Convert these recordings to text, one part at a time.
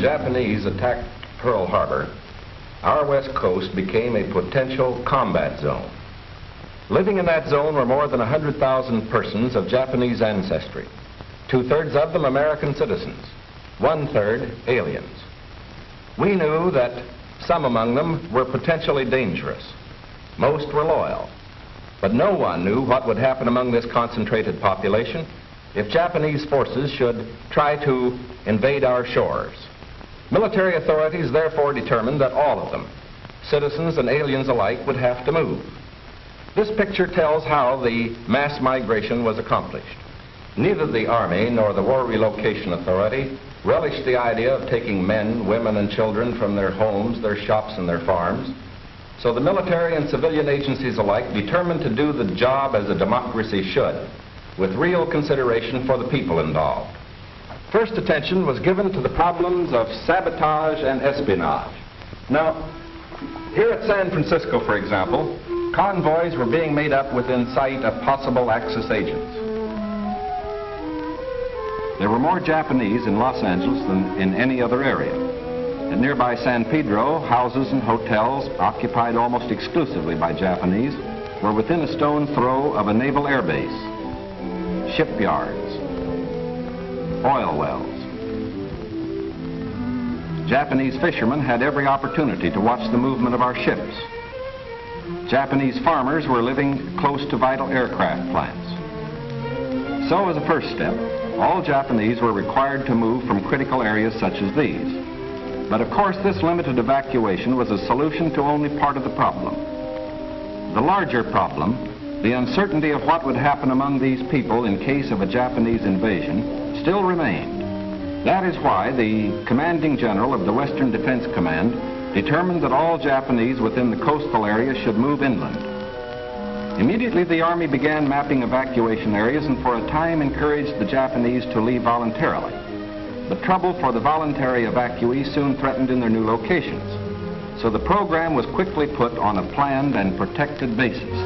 Japanese attacked Pearl Harbor, our west coast became a potential combat zone. Living in that zone were more than 100,000 persons of Japanese ancestry, 2/3 of them American citizens, 1/3 aliens. We knew that some among them were potentially dangerous. Most were loyal. But no one knew what would happen among this concentrated population if Japanese forces should try to invade our shores. Military authorities therefore determined that all of them, citizens and aliens alike, would have to move. This picture tells how the mass migration was accomplished. Neither the Army nor the War Relocation Authority relished the idea of taking men, women, and children from their homes, their shops, and their farms. So the military and civilian agencies alike determined to do the job as a democracy should, with real consideration for the people involved. First attention was given to the problems of sabotage and espionage. Now, here at San Francisco, for example, convoys were being made up within sight of possible Axis agents. There were more Japanese in Los Angeles than in any other area. At nearby San Pedro, houses and hotels occupied almost exclusively by Japanese were within a stone's throw of a naval air base, shipyards, oil wells. Japanese fishermen had every opportunity to watch the movement of our ships. Japanese farmers were living close to vital aircraft plants. So as a first step, all Japanese were required to move from critical areas such as these. But of course, this limited evacuation was a solution to only part of the problem. The larger problem, the uncertainty of what would happen among these people in case of a Japanese invasion, still remained. That is why the commanding general of the Western Defense Command determined that all Japanese within the coastal area should move inland. Immediately, the Army began mapping evacuation areas and for a time encouraged the Japanese to leave voluntarily. The trouble for the voluntary evacuees soon threatened in their new locations. So the program was quickly put on a planned and protected basis.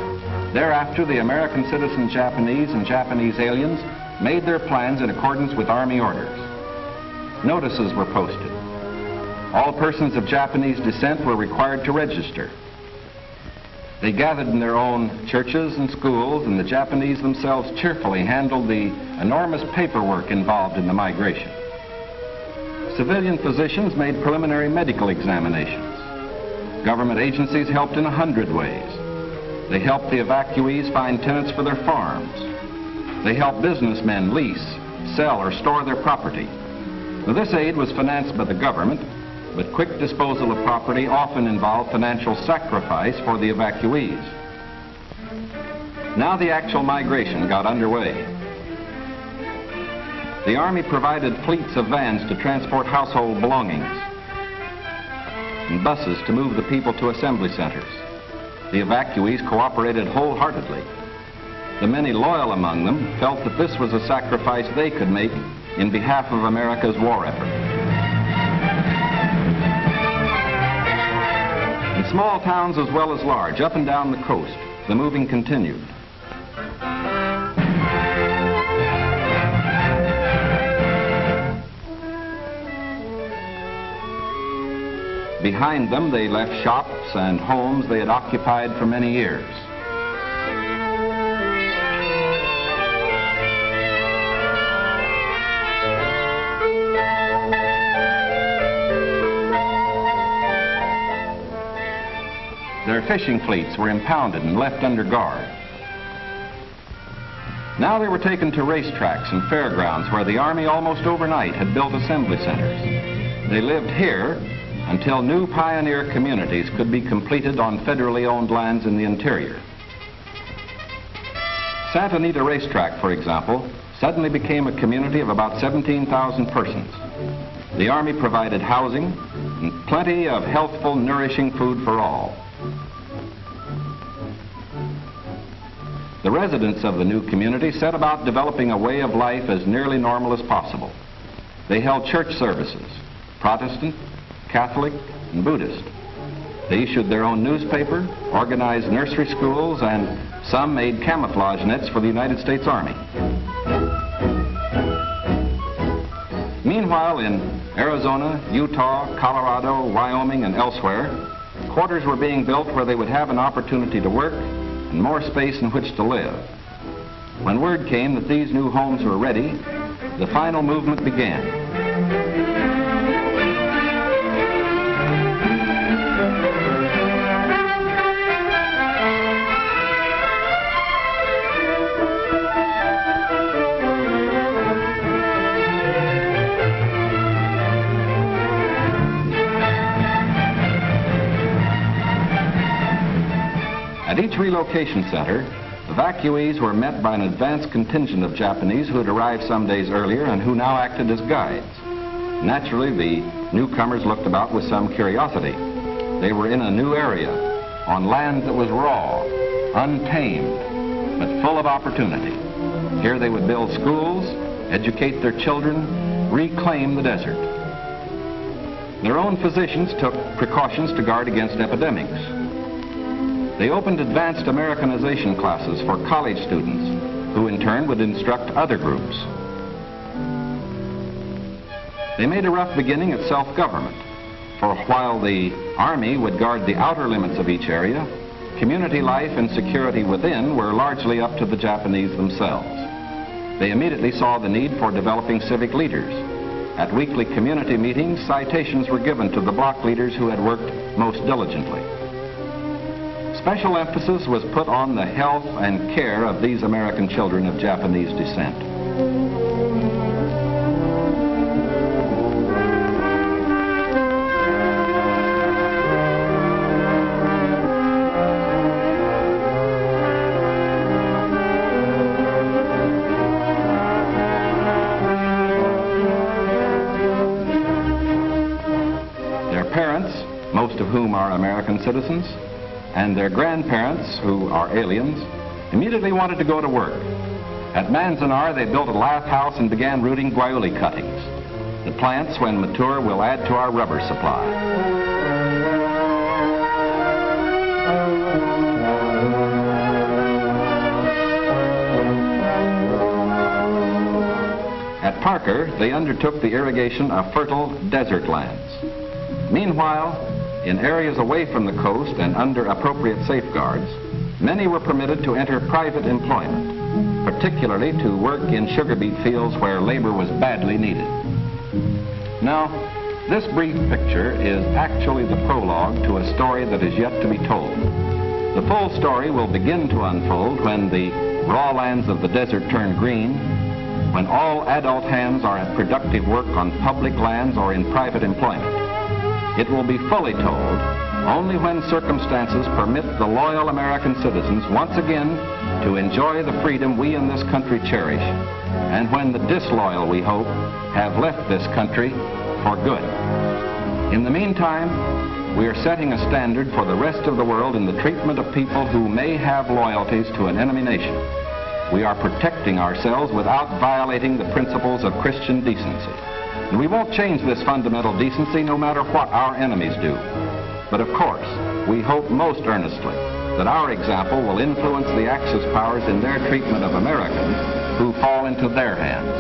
Thereafter, the American citizen Japanese and Japanese aliens made their plans in accordance with Army orders. Notices were posted. All persons of Japanese descent were required to register. They gathered in their own churches and schools, and the Japanese themselves cheerfully handled the enormous paperwork involved in the migration. Civilian physicians made preliminary medical examinations. Government agencies helped in 100 ways. They helped the evacuees find tenants for their farms. They helped businessmen lease, sell, or store their property. Now, this aid was financed by the government, but quick disposal of property often involved financial sacrifice for the evacuees. Now the actual migration got underway. The Army provided fleets of vans to transport household belongings and buses to move the people to assembly centers. The evacuees cooperated wholeheartedly. The many loyal among them felt that this was a sacrifice they could make in behalf of America's war effort. In small towns as well as large, up and down the coast, the moving continued. Behind them, they left shops and homes they had occupied for many years. Their fishing fleets were impounded and left under guard. Now they were taken to racetracks and fairgrounds where the Army almost overnight had built assembly centers. They lived here until new pioneer communities could be completed on federally owned lands in the interior. Santa Anita Racetrack, for example, suddenly became a community of about 17,000 persons. The Army provided housing and plenty of healthful, nourishing food for all. The residents of the new community set about developing a way of life as nearly normal as possible. They held church services, Protestant, Catholic, and Buddhist. They issued their own newspaper, organized nursery schools, and some made camouflage nets for the United States Army. Meanwhile, in Arizona, Utah, Colorado, Wyoming, and elsewhere, quarters were being built where they would have an opportunity to work and more space in which to live. When word came that these new homes were ready, the final movement began. At each relocation center, evacuees were met by an advance contingent of Japanese who had arrived some days earlier and who now acted as guides. Naturally, the newcomers looked about with some curiosity. They were in a new area, on land that was raw, untamed, but full of opportunity. Here they would build schools, educate their children, reclaim the desert. Their own physicians took precautions to guard against epidemics. They opened advanced Americanization classes for college students, who in turn would instruct other groups. They made a rough beginning at self-government, for while the Army would guard the outer limits of each area, community life and security within were largely up to the Japanese themselves. They immediately saw the need for developing civic leaders. At weekly community meetings, citations were given to the block leaders who had worked most diligently. Special emphasis was put on the health and care of these American children of Japanese descent. Their parents, most of whom are American citizens, and their grandparents, who are aliens, immediately wanted to go to work. At Manzanar, they built a lath house and began rooting guayuli cuttings. The plants, when mature, will add to our rubber supply. At Parker, they undertook the irrigation of fertile desert lands. Meanwhile, in areas away from the coast and under appropriate safeguards, many were permitted to enter private employment, particularly to work in sugar beet fields where labor was badly needed. Now, this brief picture is actually the prologue to a story that is yet to be told. The full story will begin to unfold when the raw lands of the desert turn green, when all adult hands are at productive work on public lands or in private employment. It will be fully told only when circumstances permit the loyal American citizens once again to enjoy the freedom we in this country cherish, and when the disloyal, we hope, have left this country for good. In the meantime, we are setting a standard for the rest of the world in the treatment of people who may have loyalties to an enemy nation. We are protecting ourselves without violating the principles of Christian decency. And we won't change this fundamental decency no matter what our enemies do. But of course, we hope most earnestly that our example will influence the Axis powers in their treatment of Americans who fall into their hands.